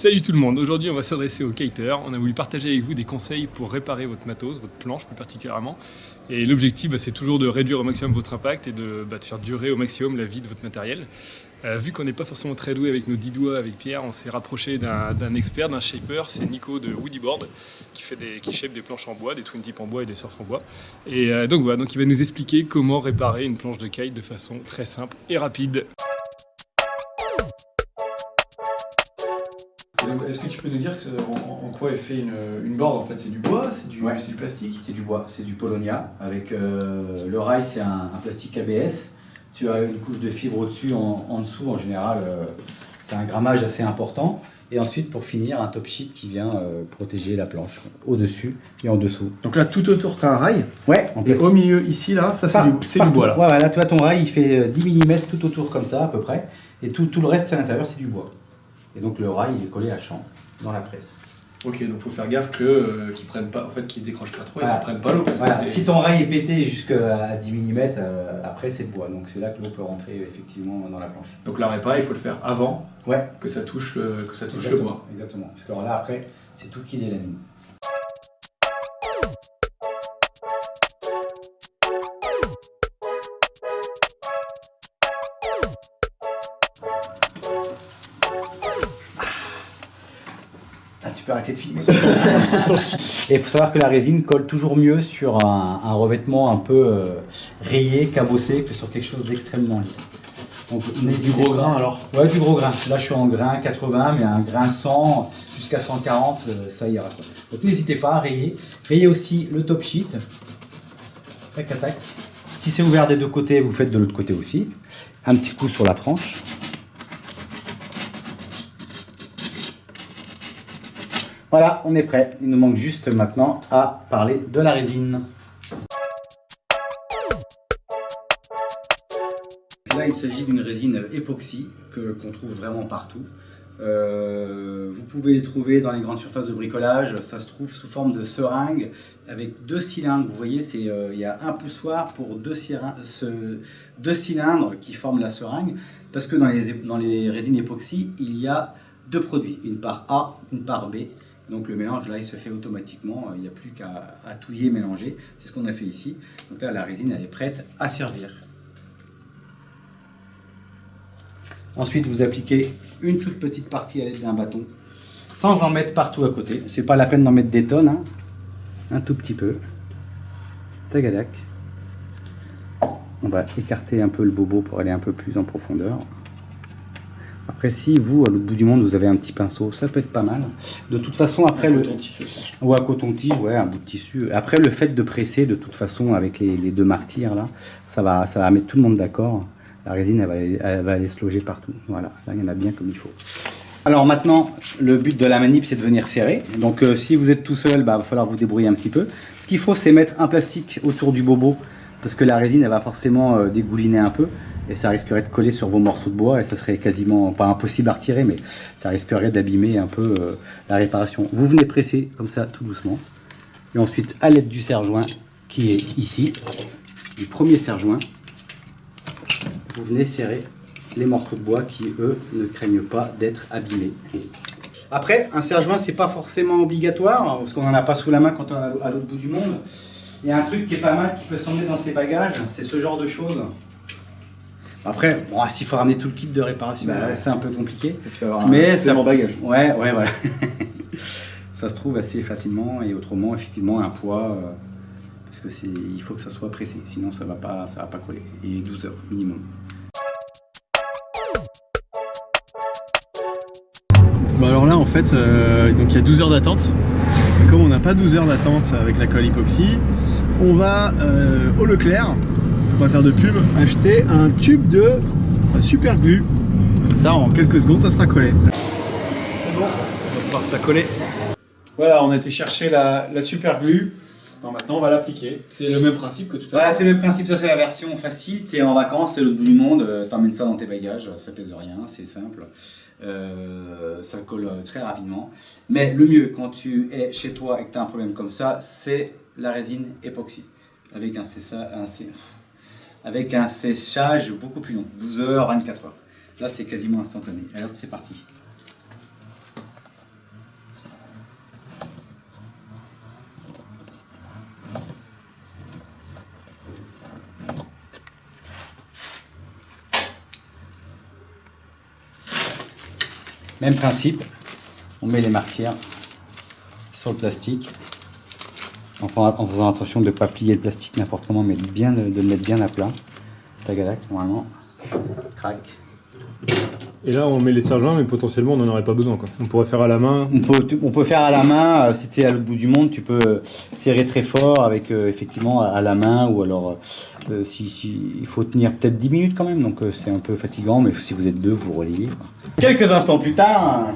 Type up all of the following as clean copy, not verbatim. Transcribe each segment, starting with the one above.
Salut tout le monde, aujourd'hui on va s'adresser aux kiteurs. On a voulu partager avec vous des conseils pour réparer votre matos, votre planche plus particulièrement. Et l'objectif c'est toujours de réduire au maximum votre impact et de faire durer au maximum la vie de votre matériel. Vu qu'on n'est pas forcément très doué avec nos 10 doigts avec Pierre, on s'est rapproché d'un expert, d'un shaper, c'est Nico de Woodyboard qui shape des planches en bois, des twin tips en bois et des surfs en bois. Et donc voilà, il va nous expliquer comment réparer une planche de kite de façon très simple et rapide. Est-ce que tu peux nous dire en quoi est fait une board? En fait, c'est du bois, c'est du plastique? C'est du bois, c'est du Polonia. Avec le rail, c'est un plastique ABS. Tu as une couche de fibre au-dessus, en dessous, en général, c'est un grammage assez important. Et ensuite, pour finir, un top sheet qui vient protéger la planche au-dessus et en dessous. Donc là, tout autour, tu as un rail. Ouais, en Et plastique. au milieu, ici, là, ça c'est du bois. Là. Ouais, là, tu vois, ton rail, il fait 10 mm tout autour comme ça, à peu près. Et tout le reste à l'intérieur, c'est du bois. Et donc le rail il est collé à champ dans la presse. Ok, donc il faut faire gaffe qu'ils prennent pas, en fait, qu'ils se décrochent pas trop et qu'ils prennent pas l'eau. Si ton rail est pété jusqu'à 10 mm, après c'est le bois. Donc c'est là que l'eau peut rentrer effectivement dans la planche. Donc la répa, il faut le faire avant que ça touche le bois. Exactement. Parce que là après, c'est tout qui délamine. Tu peux arrêter de filmer. Et il faut savoir que la résine colle toujours mieux sur un revêtement un peu rayé, cabossé, que sur quelque chose d'extrêmement lisse. Donc, du gros grain alors? Ouais, du gros grain. Là je suis en grain 80, mais un grain 100 jusqu'à 140, ça ira. Donc n'hésitez pas à rayer. Rayez aussi le top sheet. Tac, tac, tac. Si c'est ouvert des deux côtés, vous faites de l'autre côté aussi. Un petit coup sur la tranche. Voilà, on est prêt. Il nous manque juste maintenant à parler de la résine. Là, il s'agit d'une résine époxy qu'on trouve vraiment partout. Vous pouvez les trouver dans les grandes surfaces de bricolage. Ça se trouve sous forme de seringue avec 2 cylindres. Vous voyez, il y a un poussoir pour 2 cylindres qui forment la seringue. Parce que dans les résines époxy, il y a 2 produits, une part A, une part B. Donc le mélange là il se fait automatiquement, il n'y a plus qu'à touiller, mélanger, c'est ce qu'on a fait ici. Donc là la résine elle est prête à servir. Ensuite vous appliquez une toute petite partie à l'aide d'un bâton, sans en mettre partout à côté, c'est pas la peine d'en mettre des tonnes, hein. Un tout petit peu. Tagadac. On va écarter un peu le bobo pour aller un peu plus en profondeur. Après, si vous, à l'autre bout du monde, vous avez un petit pinceau, ça peut être pas mal. De toute façon, après un coton-tige. Ou un coton-tige, ouais, un bout de tissu. Après, le fait de presser, de toute façon, avec les 2 martyrs, là, ça va mettre tout le monde d'accord. La résine, elle va aller se loger partout. Voilà, là, il y en a bien comme il faut. Alors maintenant, le but de la manip, c'est de venir serrer. Donc, si vous êtes tout seul, il va falloir vous débrouiller un petit peu. Ce qu'il faut, c'est mettre un plastique autour du bobo, parce que la résine, elle va forcément dégouliner un peu. Et ça risquerait de coller sur vos morceaux de bois et ça serait quasiment pas impossible à retirer, mais ça risquerait d'abîmer un peu la réparation. Vous venez presser comme ça tout doucement et ensuite à l'aide du serre-joint qui est ici, du premier serre-joint, vous venez serrer les morceaux de bois qui eux ne craignent pas d'être abîmés. Après un serre-joint c'est pas forcément obligatoire parce qu'on n'en a pas sous la main quand on est à l'autre bout du monde. Il y a un truc qui est pas mal qui peut s'emmener dans ses bagages, c'est ce genre de choses. Après, bon, s'il faut ramener tout le kit de réparation, c'est un peu compliqué. Tu vas avoir un bagage. Ouais, voilà. Ça se trouve assez facilement et autrement, effectivement, un poids, parce que il faut que ça soit pressé, sinon ça va pas coller. Et 12 heures minimum. Bon alors là, en fait, donc il y a 12 heures d'attente. Et comme on n'a pas 12 heures d'attente avec la colle époxy, on va au Leclerc. On va faire de pub, acheter un tube de super glue. Comme ça, en quelques secondes, ça sera collé. C'est bon, on va pouvoir se la coller. Voilà, on a été chercher la super glue. Non, maintenant, on va l'appliquer. C'est le même principe que tout à l'heure. Voilà, c'est le même principe, ça c'est la version facile. Tu es en vacances, c'est l'autre bout du monde, t'emmènes ça dans tes bagages, ça pèse rien, c'est simple. Ça colle très rapidement. Mais le mieux, quand tu es chez toi et que tu as un problème comme ça, c'est la résine époxy. Avec un séchage beaucoup plus long, 12 heures, 24 heures. Là, c'est quasiment instantané. Alors, c'est parti. Même principe, on met les martyrs sur le plastique, en faisant attention de ne pas plier le plastique n'importe comment, mais bien, de le mettre bien à plat. Tagadac, normalement, crac. Et là, on met les serre-joints, mais potentiellement, on n'en aurait pas besoin, quoi. On pourrait faire à la main. On peut faire à la main. Si tu es à l'autre bout du monde, tu peux serrer très fort avec effectivement à la main, ou alors il faut tenir peut-être 10 minutes quand même, donc c'est un peu fatigant, mais si vous êtes deux, vous relayez. Quelques instants plus tard.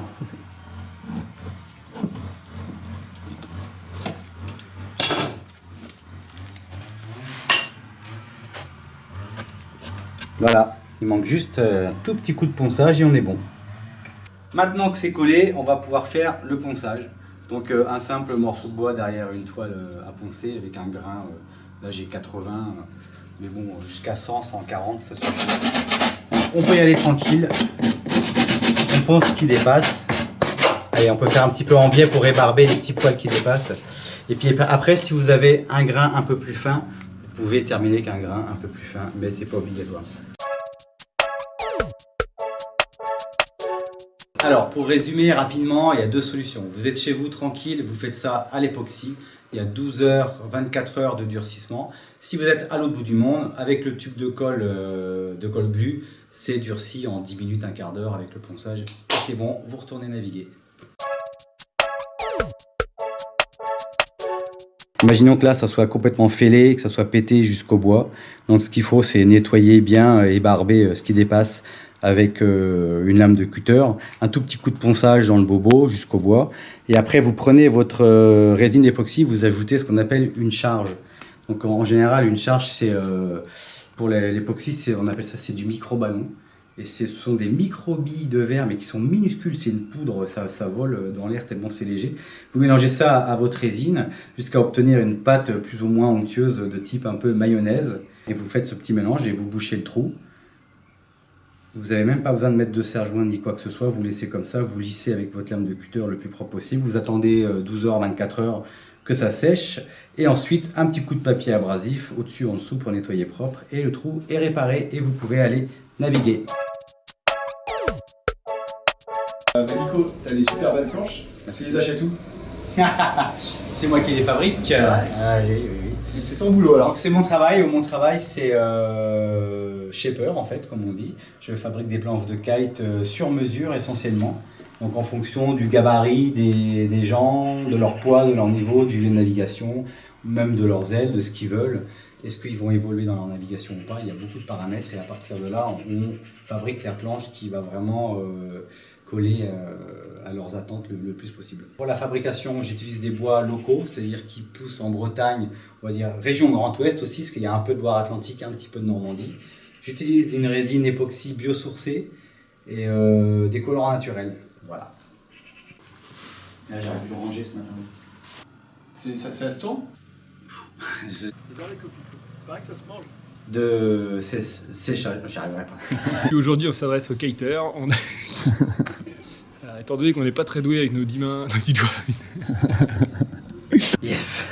Voilà, il manque juste un tout petit coup de ponçage et on est bon. Maintenant que c'est collé, on va pouvoir faire le ponçage. Donc un simple morceau de bois derrière une toile à poncer avec un grain, là j'ai 80, mais bon jusqu'à 100, 140 ça suffit. On peut y aller tranquille, on ponce ce qui dépasse. Allez, on peut faire un petit peu en biais pour rébarber les petits poils qui dépassent. Et puis après, si vous avez un grain un peu plus fin, vous pouvez terminer qu'un grain un peu plus fin, mais c'est pas obligatoire. Alors, pour résumer rapidement, il y a deux solutions. Vous êtes chez vous tranquille, vous faites ça à l'époxy. Il y a 12 heures, 24 heures de durcissement. Si vous êtes à l'autre bout du monde, avec le tube de colle glue, c'est durci en 10 minutes, un quart d'heure avec le ponçage. C'est bon, vous retournez naviguer. Imaginons que là, ça soit complètement fêlé, que ça soit pété jusqu'au bois. Donc ce qu'il faut, c'est nettoyer bien et barber ce qui dépasse avec une lame de cutter, un tout petit coup de ponçage dans le bobo jusqu'au bois. Et après, vous prenez votre résine époxy, vous ajoutez ce qu'on appelle une charge. Donc en général, une charge, c'est pour l'époxy, on appelle ça, c'est du micro-ballon. Et ce sont des micro-billes de verre, mais qui sont minuscules, c'est une poudre, ça vole dans l'air tellement c'est léger. Vous mélangez ça à votre résine jusqu'à obtenir une pâte plus ou moins onctueuse de type un peu mayonnaise. Et vous faites ce petit mélange et vous bouchez le trou. Vous n'avez même pas besoin de mettre de serre-joint ni quoi que ce soit, vous laissez comme ça, vous lissez avec votre lame de cutter le plus propre possible. Vous attendez 12 heures, 24 heures que ça sèche. Et ensuite, un petit coup de papier abrasif au-dessus, en dessous pour nettoyer propre. Et le trou est réparé et vous pouvez aller naviguer. Nico, t'as des super belles planches. Merci. Tu les achètes où? C'est moi qui les fabrique. C'est vrai. Ah, oui. C'est ton boulot alors. Donc c'est mon travail. Mon travail, c'est shaper en fait, comme on dit. Je fabrique des planches de kite sur mesure essentiellement. Donc en fonction du gabarit des gens, de leur poids, de leur niveau, du lieu de navigation, même de leurs ailes, de ce qu'ils veulent. Est-ce qu'ils vont évoluer dans leur navigation ou pas? Il y a beaucoup de paramètres et à partir de là, on fabrique la planche qui va vraiment coller à leurs attentes le plus possible. Pour la fabrication, j'utilise des bois locaux, c'est-à-dire qui poussent en Bretagne, on va dire région Grand Ouest aussi, parce qu'il y a un peu de Loire-Atlantique, un petit peu de Normandie. J'utilise une résine époxy biosourcée et des colorants naturels. Voilà. Là, j'aurais pu le ranger ce matin. Ça se tourne? que ça se mange. De séchage, j'y arriverai pas. Aujourd'hui, on s'adresse aux kiters. Étant donné qu'on n'est pas très doué avec nos 10 mains, nos 10 doigts. Yes.